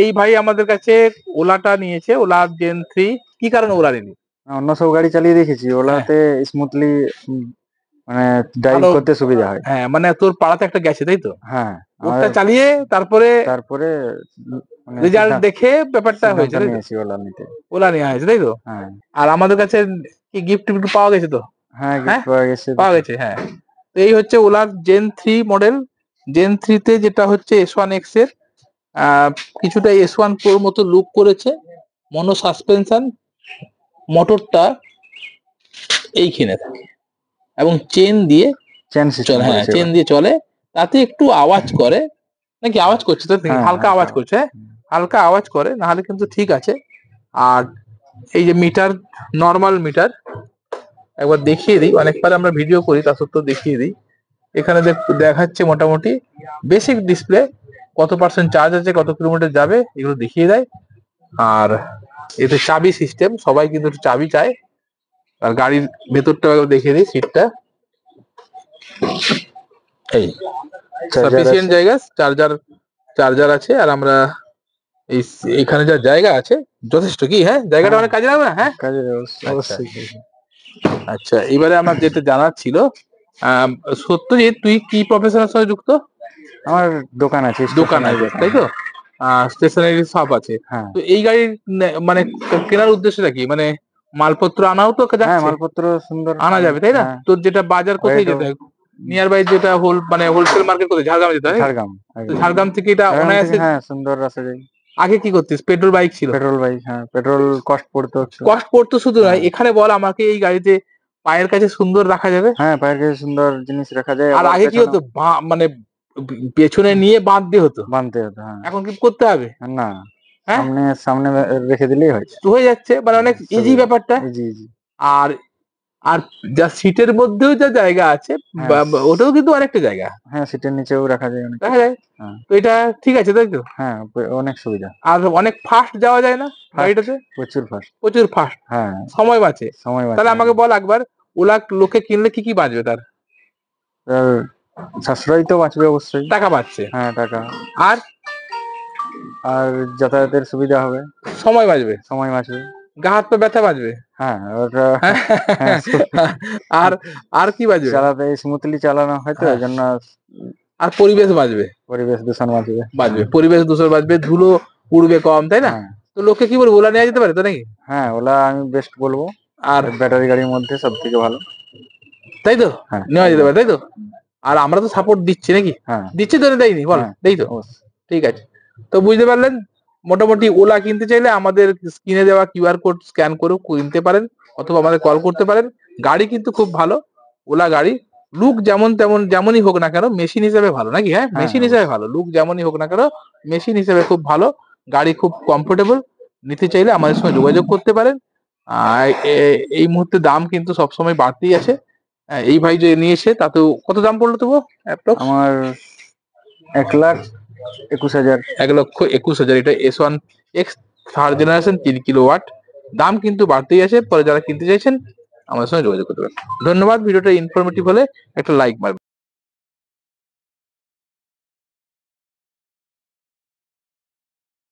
এই ভাই আমাদের কাছে ওলাটা নিয়েছে, ওলা জেন 3। কি কারণে ওলা নিলি? অন্য সব গাড়ি চালিয়ে দেখেছি, ওলাতে স্মুথলি মানে ড্রাইভ করতে সুবিধা হয়। হ্যাঁ, মানে তোর পাড়াতে একটা গেছে তাই তো? হ্যাঁ, ওটা চালিয়ে তারপরে তারপরে রেজাল্ট দেখে ব্যাপারটা হয়েছে তাই তো? নিয়েছি ওলা নিতে। ওলা নেওয়া হয়েছে তাই তো? হ্যাঁ আর আমাদের কাছে কি গিফট টিফট পাওয়া গেছে তো? হ্যাঁ, গিফট পাওয়া গেছে। পাওয়া গেছে, হ্যাঁ। তো এই হচ্ছে ওলার জেন 3 মডেল। জেন 3 তে যেটা হচ্ছে S1X এর কিছুটা S1 Pro মতো লুক করেছে। মনো সাসপেনশন, মোটরটা এইখানে থাকে এবং চেন দিয়ে চলে। হ্যাঁ, চেন দিয়ে চলে, তাতে একটু আওয়াজ করে নাকি? আওয়াজ করছে তো, হালকা আওয়াজ করছে, হালকা আওয়াজ করে, নাহলে কিন্তু ঠিক আছে। আর এই যে মিটার, নর্মাল মিটার, একবার দেখিয়ে দিই, অনেকবার আমরা ভিডিও করি তা সত্ত্বেও দেখিয়ে দিই। এখানে দেখাচ্ছে মোটামুটি বেসিক ডিসপ্লে, কত পার্সেন্ট চার্জ আছে, কত কিলোমিটার যাবে, এগুলো দেখিয়ে দেয়। আর এতে চাবি সিস্টেম, সবাই কিন্তু চাবি চায়। আর গাড়ির ভেতরটা দেখিয়ে দিই, সিটটা এই সাফিসিয়েন্ট জায়গা, চার্জার আছে। আর আমরা এইখানে যা জায়গা আছে যথেষ্ট, কি হ্যাঁ জায়গাটা অনেক কাজে লাগবে না? হ্যাঁ, কাজে অবশ্যই। আচ্ছা, এবারে আমার যেটা জানার ছিল, সত্যজিৎ তুই কি প্রফেশনের সঙ্গে যুক্ত? আমার দোকান আছে, তাই তো? স্টেশনারি শপ আছে। তো এই গাড়ির মানে কেনার উদ্দেশ্যটা কি? মানে মালপত্র আনাও তো যাচ্ছে? হ্যাঁ, মালপত্র সুন্দর আনা যাবে তাই না? তোর যেটা বাজার কোথায় যেতে হয়? নিয়ার বাই যেটা মানে হোলসেল মার্কেট কোথায়? ঝাড়গ্রামে যেতে হয়? ঝাড়গ্রাম থেকে এটা অনায়াসে। হ্যাঁ, সুন্দর রাস্তা যায়। আগে কি করতিস? পেট্রোল বাইক ছিল? পেট্রোল বাইক, হ্যাঁ। পেট্রোল কষ্ট পড়তো শুধু নয়, এখানে বল আমাকে এই গাড়িতে পায়ের কাছে সুন্দর রাখা যাবে? হ্যাঁ, পায়ের কাছে সুন্দর জিনিস রাখা যায়। আর আগে কি হতো, মানে পেছনে নিয়ে বাঁধতে হতো। হ্যাঁ। এখন কি করতে হবে? না, সামনে রেখে দিলেই হয়ে যাচ্ছে, মানে অনেক ইজি ব্যাপারটা। ইজি। আর আর যা সিটের মধ্যেও যা জায়গা আছে, ওটাও কিন্তু অনেকটা জায়গা। হ্যাঁ, সিটের নিচেও রাখা যায়, রাখা যায়। তো এটা ঠিক আছে তাই তো? হ্যাঁ, অনেক সুবিধা। আর অনেক ফাস্ট যাওয়া যায় না গাড়িটাতে? প্রচুর ফাস্ট। হ্যাঁ, সময় বাঁচে। তাহলে আমাকে বল একবার, ওলা লোকে কিনলে কি কি বাঁচবে তার? সাশ্রয় তো বাঁচবে অবশ্যই, টাকা বাঁচছে। হ্যাঁ, টাকা। আর আর যাতায়াতের সুবিধা হবে, সময় বাঁচবে। গা হাত পা ব্যথা বাঁচবে। হ্যাঁ, ওটা। আর আর কি বাঁচবে? চালাতে স্মুথলি চালানো হয় তো, এজন্য। আর পরিবেশ বাঁচবে, পরিবেশ দূষণ বাঁচবে, পরিবেশ দূষণ বাঁচবে, ধুলো উড়বে কম, তাই না? তো লোকে কি বলবো, ওলা নেওয়া যেতে পারে তো নাকি? হ্যাঁ, ওলা আমি বেস্ট বলবো। আর ব্যাটারি গাড়ির মধ্যে সব থেকে ভালো, তাই তো? নেওয়া যেতে পারে তাই তো? আর আমরা তো সাপোর্ট দিচ্ছি নাকি? দিচ্ছি তো, দেয়নি বল? দেই তো। ঠিক আছে, তো বুঝতে পারলেন। মোটামুটি ওলা কিনতে চাইলে আমাদের স্ক্রিনে দেওয়া কিউআর কোড স্ক্যান করে কিনতে পারেন, অথবা আমাদের কল করতে পারেন। গাড়ি কিন্তু খুব ভালো, ওলা গাড়ি। লুক যেমনই হোক না কেন, মেশিন হিসেবে ভালো নাকি? হ্যাঁ, মেশিন হিসেবে ভালো। লুক যেমনই হোক না কেন, মেশিন হিসেবে খুব ভালো গাড়ি, খুব কমফোর্টেবল। নিতে চাইলে আমাদের সঙ্গে যোগাযোগ করতে পারেন। এই মুহূর্তে দাম কিন্তু সবসময় বাড়তেই আছে। এই ভাই যে নিয়েছে, তাতেও কত দাম পড়লো তবু? আমার 1,21,000। 1,21,000। এটা S1X থার্ড জেনারেশন 3 কিলোওয়াট। দাম কিন্তু বাড়তেই আছে। পরে যারা কিনতে চাইছেন আমাদের সঙ্গে যোগাযোগ করতে পারেন। ধন্যবাদ। ভিডিওটা ইনফরমেটিভ হলে একটা লাইক মারবেন।